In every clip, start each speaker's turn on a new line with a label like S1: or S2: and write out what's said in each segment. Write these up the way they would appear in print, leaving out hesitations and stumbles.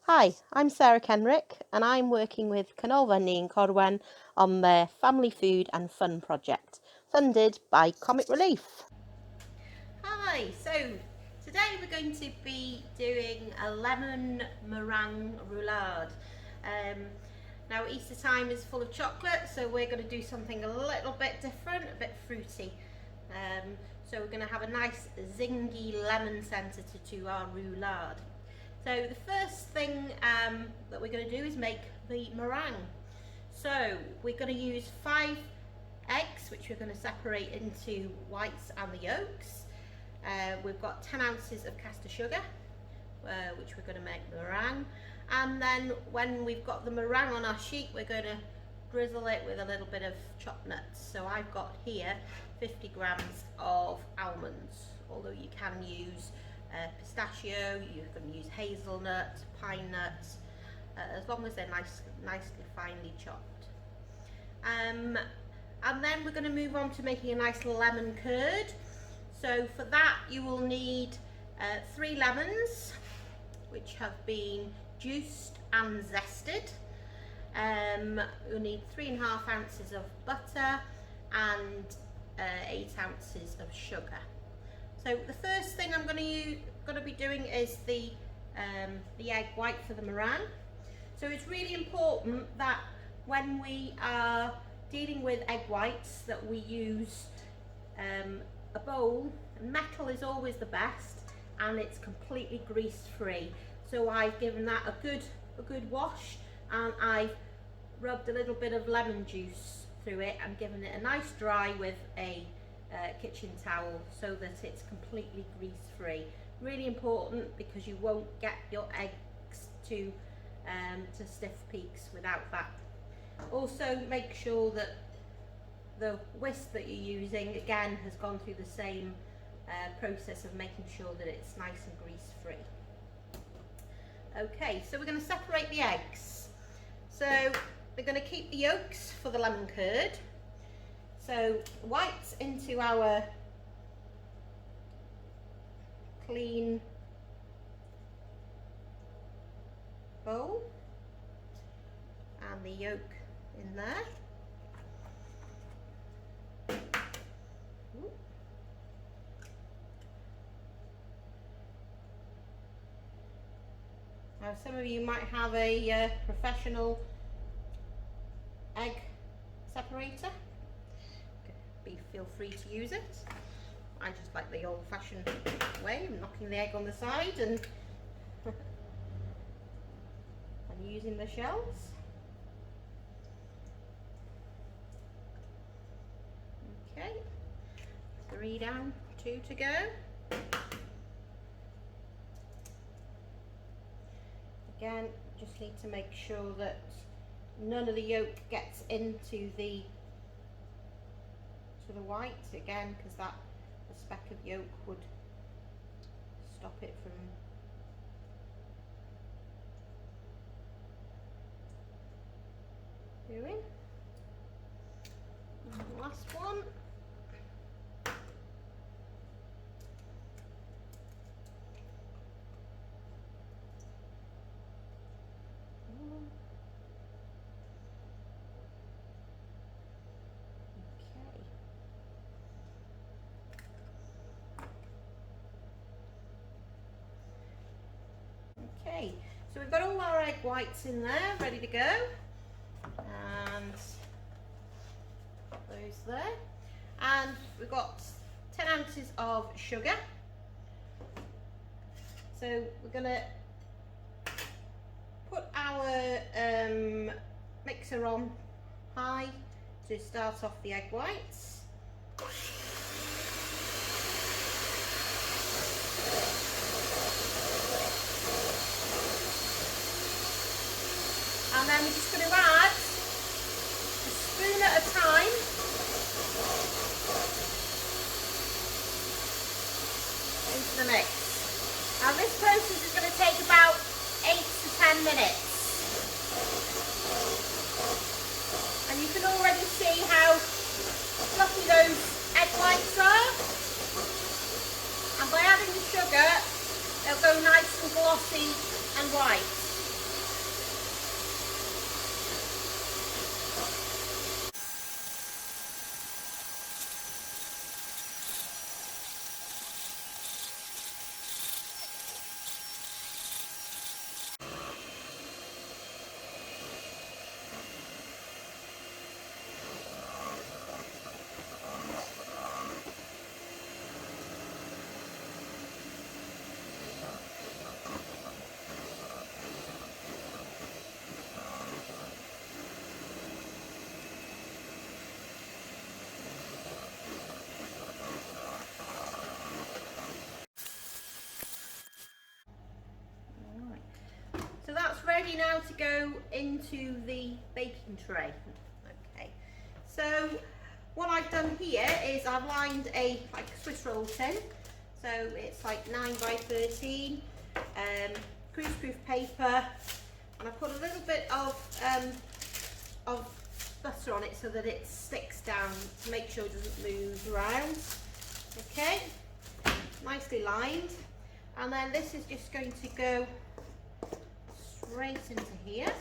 S1: Hi, I'm Sarah Kenrick and I'm working with Canolfan Ni'n Corwen on their Family Food and Fun project, funded by Comic Relief. Hi, so today we're going to be doing a lemon meringue roulade. Now Easter time is full of chocolate, so we're going to do something a little bit different, a bit fruity. So we're going to have a nice zingy lemon centre to our roulade. So the first thing that we're going to do is make the meringue. So we're going to use 5 eggs, which we're going to separate into whites and the yolks. We've got 10 ounces of caster sugar, which we're going to make the meringue. And then when we've got the meringue on our sheet, we're going to drizzle it with a little bit of chopped nuts. So I've got here 50 grams of almonds, although you can use pistachio, you can use hazelnut, pine nuts, as long as they're nicely finely chopped. And then we're going to move on to making a nice lemon curd. So for that you will need 3 lemons, which have been juiced and zested. You'll need 3.5 ounces of butter and 8 ounces of sugar. So the first thing I'm going to be doing is the egg white for the meringue. So it's really important that when we are dealing with egg whites that we use a bowl. Metal is always the best, and it's completely grease free. So I've given that a good wash, and I've rubbed a little bit of lemon juice through it and given it a nice dry with a kitchen towel so that it's completely grease free. Really important, because you won't get your eggs to stiff peaks without that. Also make sure that the whisk that you're using again has gone through the same process of making sure that it's nice and grease free. Okay, so we're going to separate the eggs. So we're going to keep the yolks for the lemon curd. So whites into our clean bowl, and the yolk in there. Now some of you might have a professional egg separator. Feel free to use it. I just like the old-fashioned way of knocking the egg on the side and using the shells. Okay, 3 down, 2 to go. Again, just need to make sure that none of the yolk gets into the white again, because that a speck of yolk would stop it from doing. And the last one. Okay, so we've got all our egg whites in there, ready to go, and put those there. And we've got 10 ounces of sugar. So we're going to put our mixer on high to start off the egg whites. And then we're just going to add a spoon at a time into the mix. Now this process is going to take about 8 to 10 minutes. And you can already see how fluffy those egg whites are. And by adding the sugar, they'll go nice and glossy and white. ready now to go into the baking tray. Okay, so what I've done here is I've lined a Swiss roll tin, so it's like 9 by 13, greaseproof paper, and I put a little bit of butter on it so that it sticks down to make sure it doesn't move around. Okay, nicely lined, and then this is just going to go straight into here.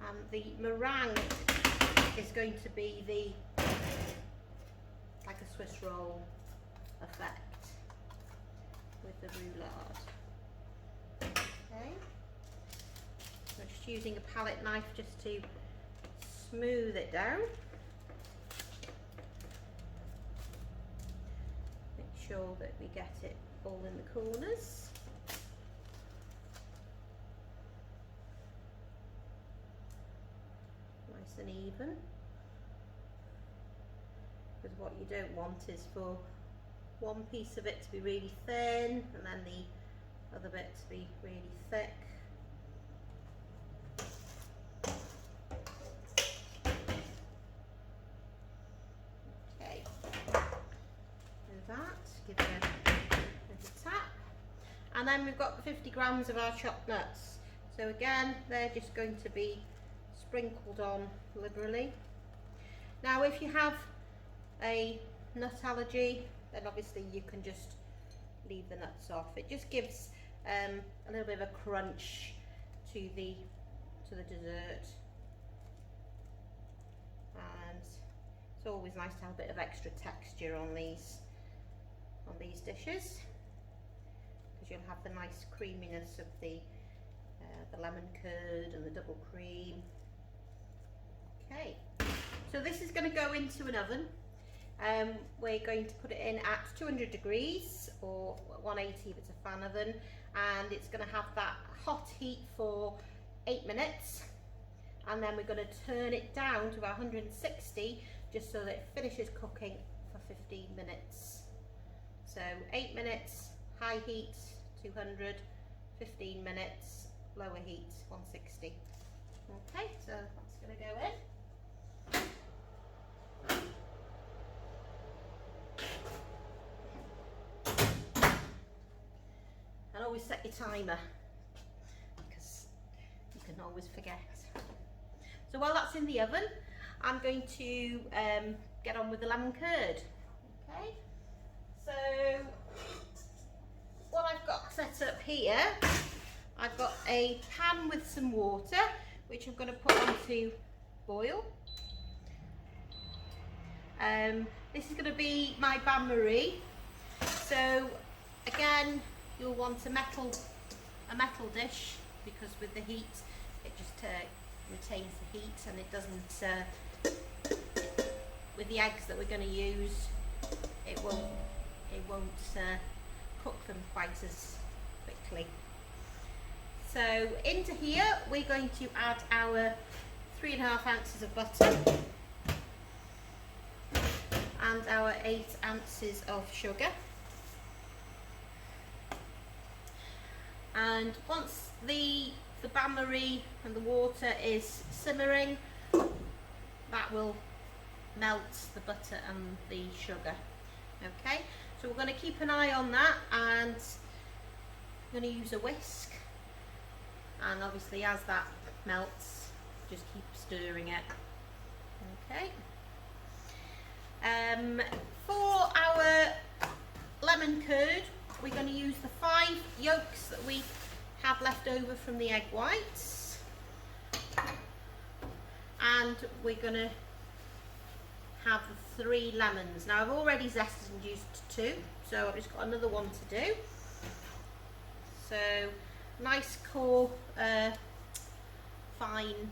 S1: And the meringue is going to be like a Swiss roll effect with the roulade. Okay, I'm just using a palette knife just to smooth it down. Make sure that we get it all in the corners. Nice and even. Because what you don't want is for one piece of it to be really thin and then the other bit to be really thick. Okay, do that, give it a little tap, and then we've got 50 grams of our chopped nuts. So again, they're just going to be sprinkled on liberally. Now if you have a nut allergy, then obviously you can just leave the nuts off. It just gives a little bit of a crunch to the dessert, and it's always nice to have a bit of extra texture on these dishes, because you'll have the nice creaminess of the lemon curd and the double cream. Okay, so this is going to go into an oven. We're going to put it in at 200 degrees or 180 if it's a fan oven, and it's going to have that hot heat for 8 minutes, and then we're going to turn it down to 160 just so that it finishes cooking for 15 minutes. So 8 minutes, high heat 200, 15 minutes, lower heat 160. Okay, so that's going to go in. And always set your timer, because you can always forget. So while that's in the oven, I'm going to get on with the lemon curd. Okay, so what I've got set up here, I've got a pan with some water, which I'm going to put on to boil. This is going to be my bain-marie. So again, you'll want a metal dish, because with the heat it just retains the heat, and it doesn't, with the eggs that we're going to use, it won't cook them quite as quickly. So into here we're going to add our 3.5 ounces of butter and our 8 ounces of sugar. And once the bain-marie and the water is simmering, that will melt the butter and the sugar. Okay, so we're going to keep an eye on that, and I'm going to use a whisk, and obviously as that melts, just keep stirring it. Okay. For our lemon curd, we're going to use the 5 yolks that we have left over from the egg whites, and we're going to have 3 lemons. Now I've already zested and juiced 2, so I've just got another one to do. So nice core fine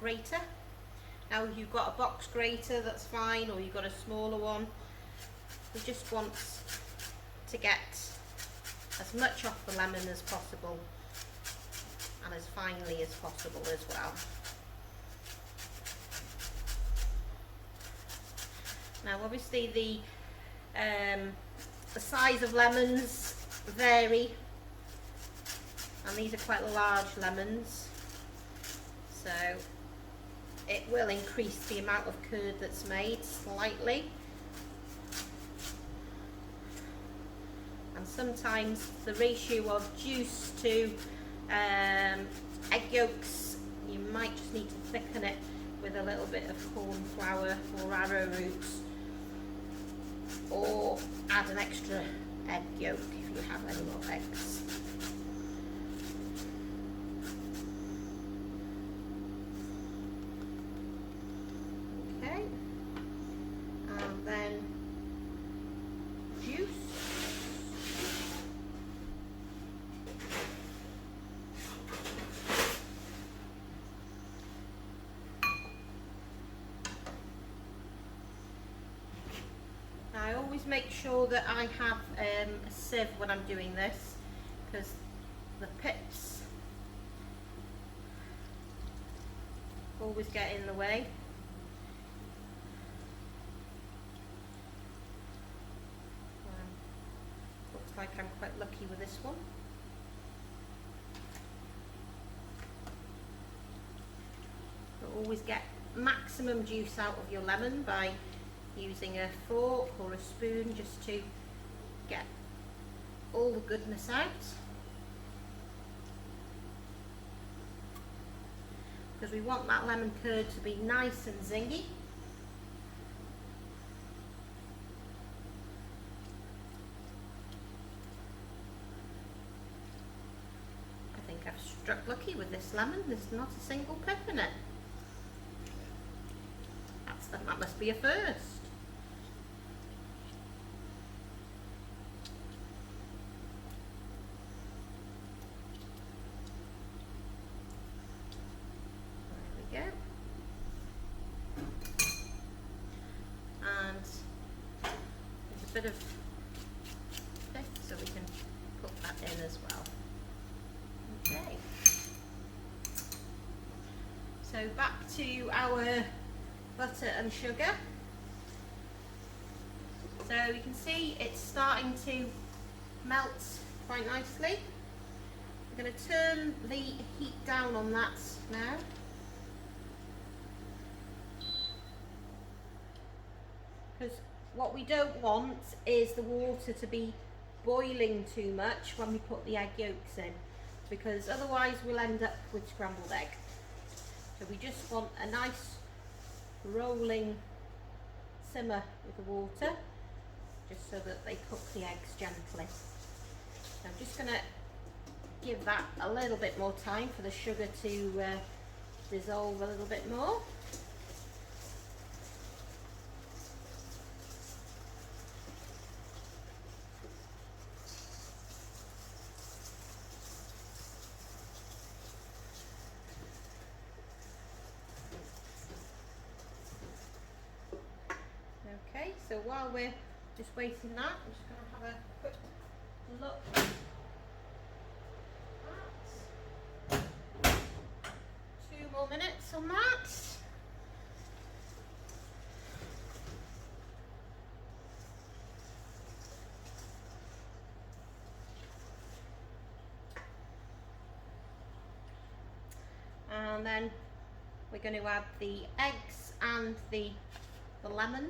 S1: grater. Now if you've got a box grater, that's fine, or you've got a smaller one. We just want to get as much off the lemon as possible, and and as finely as possible as well. Now obviously the size of lemons vary, and these are quite large lemons, so it will increase the amount of curd that's made slightly. And sometimes the ratio of juice to egg yolks, you might just need to thicken it with a little bit of corn flour or arrowroot, or add an extra egg yolk if you have any more eggs. Okay, and then juice. I always make sure that I have a sieve when I'm doing this, because the pips always get in the way. Looks like I'm quite lucky with this one. But always get maximum juice out of your lemon by using a fork or a spoon just to get all the goodness out, because we want that lemon curd to be nice and zingy. I think I've struck lucky with this lemon. There's not a single pip in it. That must be a first. There we go. And there's a bit of this, so we can put that in as well. Okay. So back to our butter and sugar. So you can see it's starting to melt quite nicely. I'm going to turn the heat down on that now. Because what we don't want is the water to be boiling too much when we put the egg yolks in, because otherwise we'll end up with scrambled egg. So we just want a nice rolling simmer with the water, just so that they cook the eggs gently. So I'm just going to give that a little bit more time for the sugar to dissolve a little bit more. Okay, so while we're just waiting that, I'm just going to have a quick look at 2 more minutes on that. And then we're going to add the eggs and the lemon.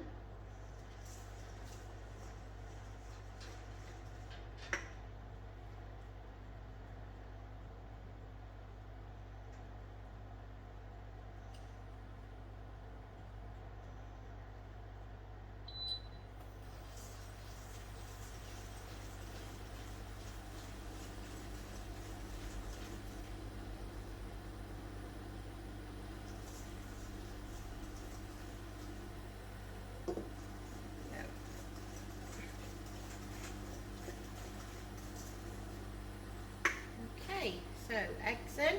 S1: Okay, so eggs in.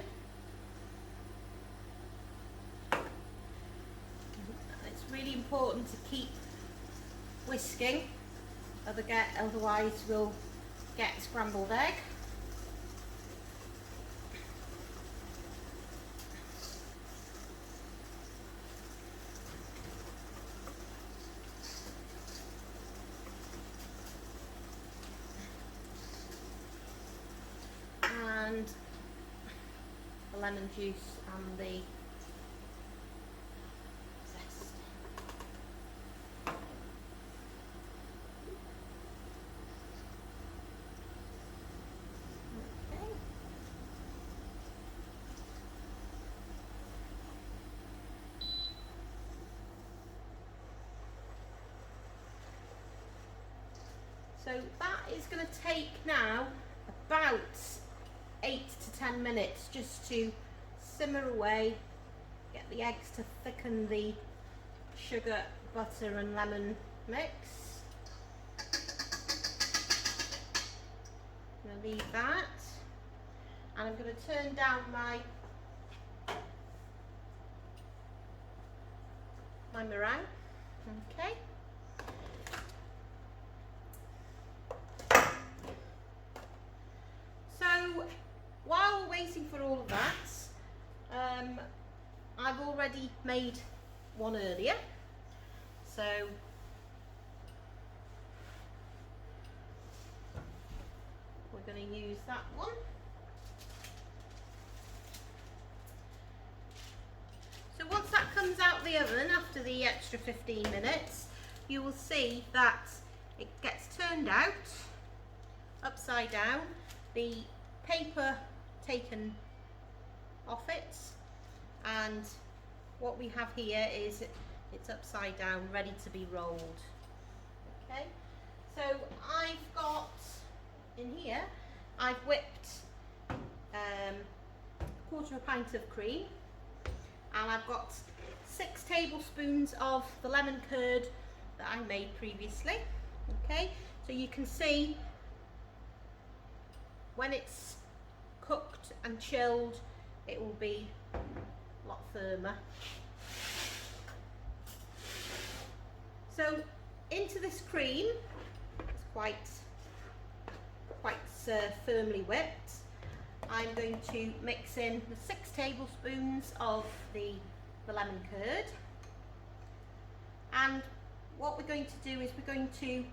S1: It's really important to keep whisking, otherwise we'll get scrambled egg. lemon juice and the zest. Okay. So that is going to take now about 8 to 10 minutes just to simmer away, get the eggs to thicken the sugar, butter and lemon mix. I'm going to leave that, and I'm going to turn down my meringue. Okay. So while we're waiting for all of that, I've already made one earlier, so we're going to use that one. So once that comes out the oven after the extra 15 minutes, you will see that it gets turned out upside down, the paper taken off it, and what we have here is it's upside down, ready to be rolled. Okay, so I've got in here, I've whipped quarter of a pint of cream, and I've got 6 tablespoons of the lemon curd that I made previously. Okay, so you can see when it's cooked and chilled, it will be a lot firmer. So into this cream, it's quite firmly whipped, I'm going to mix in the 6 tablespoons of the lemon curd, and what we're going to do is we're going to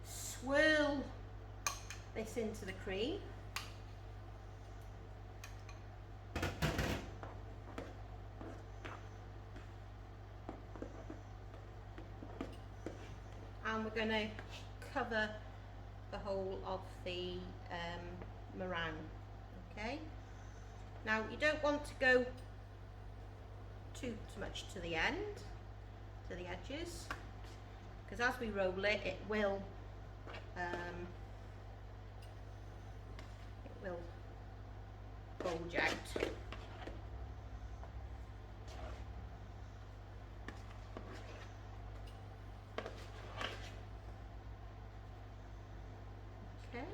S1: swirl this into the cream. And we're going to cover the whole of the meringue. Okay. Now you don't want to go too much to the end, to the edges, because as we roll it, it will bulge out. Okay.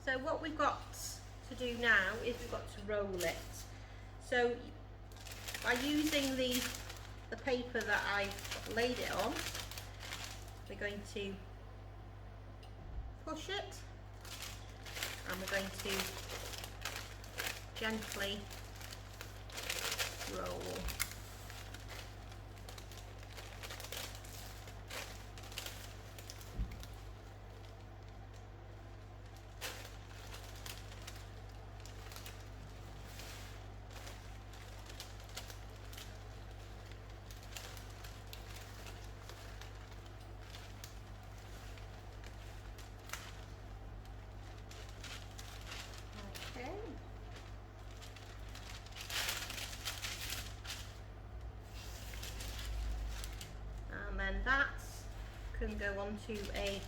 S1: So what we've got to do now is we've got to roll it. So by using the paper that I've laid it on, we're going to push it, and we're going to gently roll. And then that can go onto a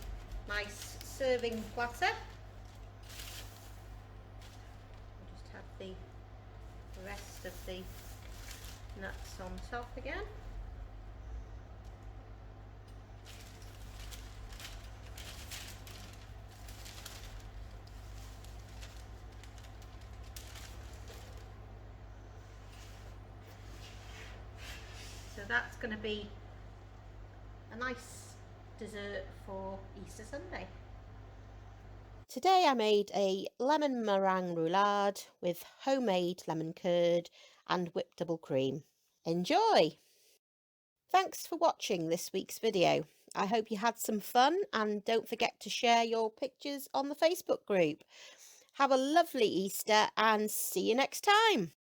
S1: nice serving platter. I'll just have the rest of the nuts on top again. So that's going to be a nice dessert for Easter Sunday. Today I made a lemon meringue roulade with homemade lemon curd and whipped double cream. Enjoy! Thanks for watching this week's video. I hope you had some fun, and don't forget to share your pictures on the Facebook group. Have a lovely Easter and see you next time.